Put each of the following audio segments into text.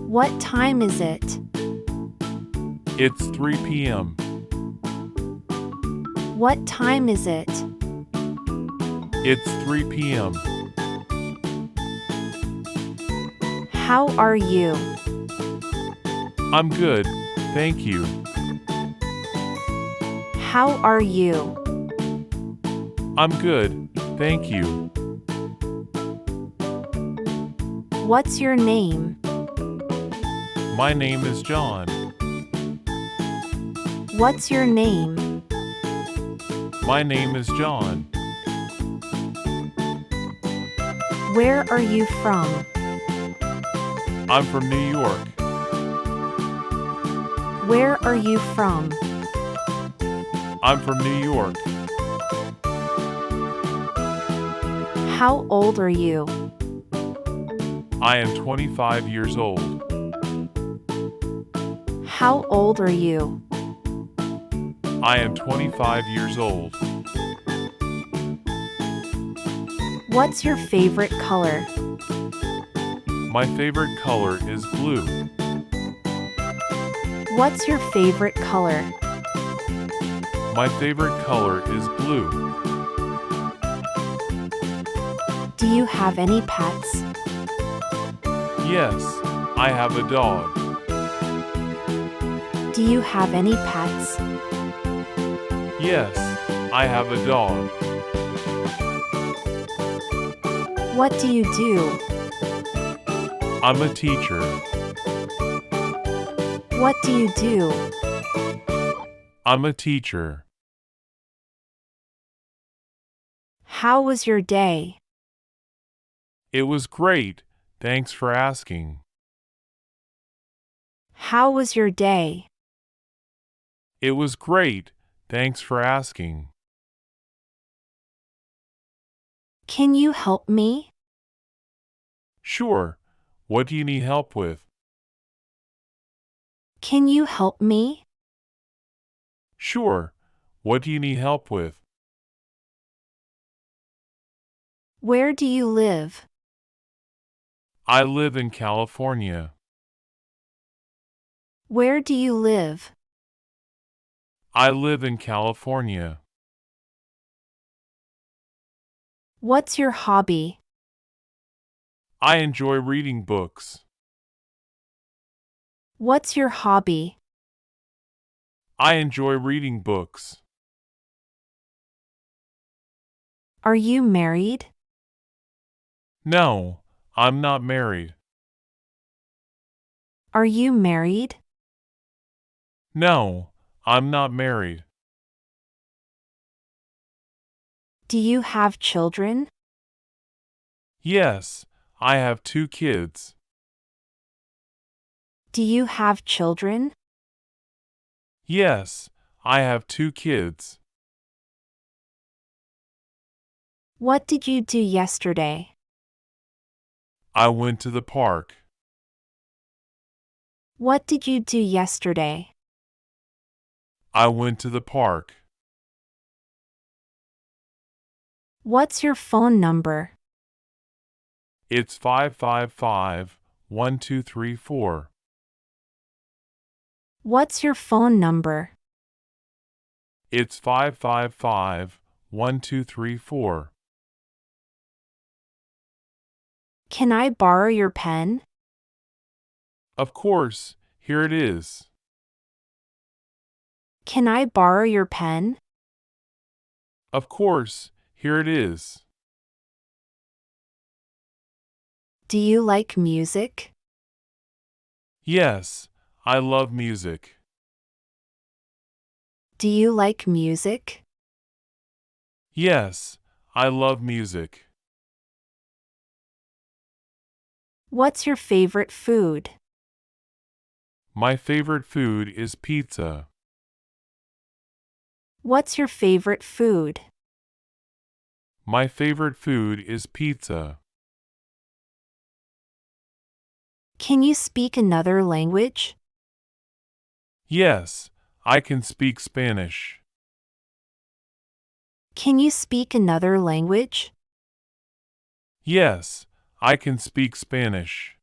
What time is it? It's 3 p.m. What time is it? It's 3 p.m. How are you? I'm good, thank you. How are you? I'm good, thank you. What's your name? My name is John. What's your name? My name is John. Where are you from? I'm from New York. Where are you from? I'm from New York. How old are you? I am 25 years old. How old are you? I am 25 years old. What's your favorite color? My favorite color is blue. What's your favorite color? My favorite color is blue. Do you have any pets? Yes, I have a dog. Do you have any pets? Yes, I have a dog. What do you do? I'm a teacher. What do you do? I'm a teacher. How was your day? It was great, thanks for asking. How was your day? It was great, thanks for asking. Can you help me? Sure, what do you need help with? Can you help me? Sure, what do you need help with? Where do you live? I live in California. Where do you live? I live in California. What's your hobby? I enjoy reading books. What's your hobby? I enjoy reading books. Are you married? No, I'm not married. Are you married? No, I'm not married. Do you have children? Yes, I have 2 kids. Do you have children? Yes, I have 2 kids. What did you do yesterday? I went to the park. What did you do yesterday? I went to the park. What's your phone number? It's 555-1234. What's your phone number? It's 555-1234. Can I borrow your pen? Of course, here it is. Can I borrow your pen? Of course, here it is. Do you like music? Yes, I love music. Do you like music? Yes, I love music. What's your favorite food? My favorite food is pizza. What's your favorite food? My favorite food is pizza. Can you speak another language? Yes, I can speak Spanish. Can you speak another language? Yes, I can speak Spanish.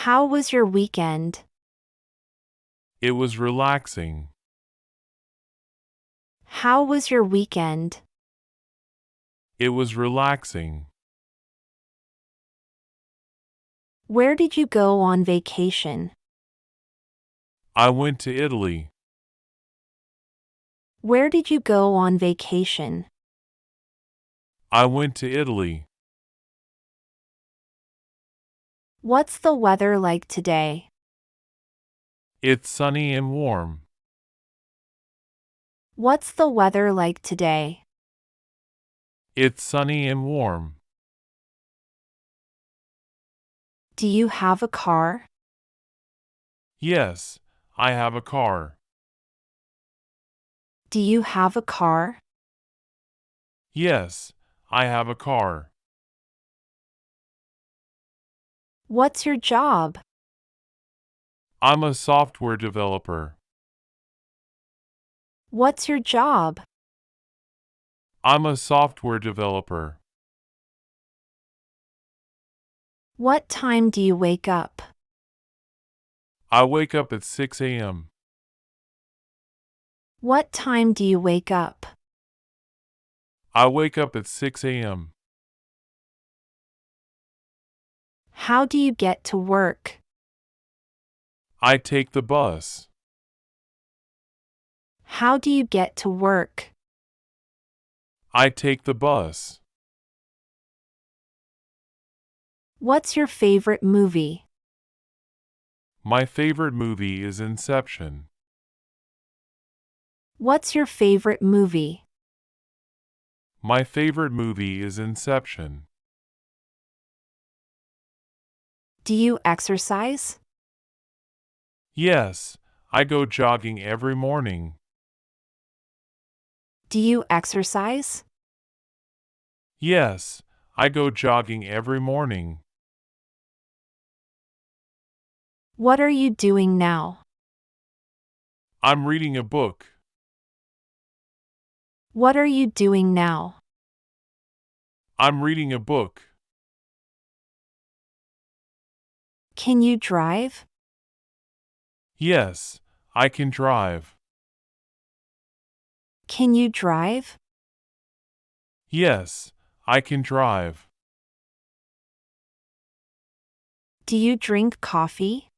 How was your weekend? It was relaxing. How was your weekend? It was relaxing. Where did you go on vacation? I went to Italy. Where did you go on vacation? I went to Italy. What's the weather like today? It's sunny and warm. What's the weather like today? It's sunny and warm. Do you have a car? Yes, I have a car. Do you have a car? Yes, I have a car. What's your job? I'm a software developer. What's your job? I'm a software developer. What time do you wake up? I wake up at 6 a.m. What time do you wake up? I wake up at 6 a.m. How do you get to work? I take the bus. How do you get to work? I take the bus. What's your favorite movie? My favorite movie is Inception. What's your favorite movie? My favorite movie is Inception. Do you exercise? Yes, I go jogging every morning. Do you exercise? Yes, I go jogging every morning. What are you doing now? I'm reading a book. What are you doing now? I'm reading a book. Can you drive? Yes, I can drive. Can you drive? Yes, I can drive. Do you drink coffee?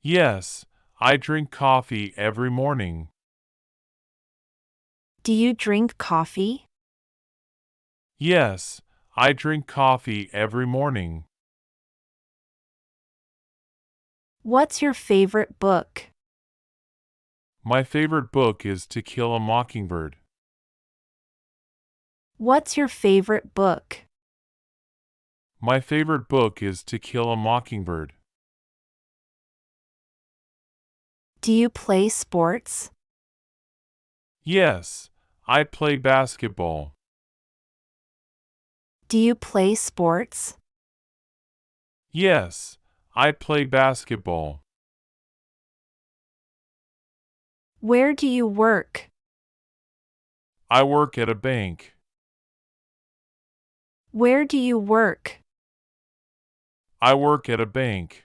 Yes, I drink coffee every morning. Do you drink coffee? Yes, I drink coffee every morning. What's your favorite book? My favorite book is To Kill a Mockingbird. What's your favorite book? My favorite book is To Kill a Mockingbird. Do you play sports? Yes, I play basketball. Do you play sports? Yes, I play basketball. Where do you work? I work at a bank. Where do you work? I work at a bank.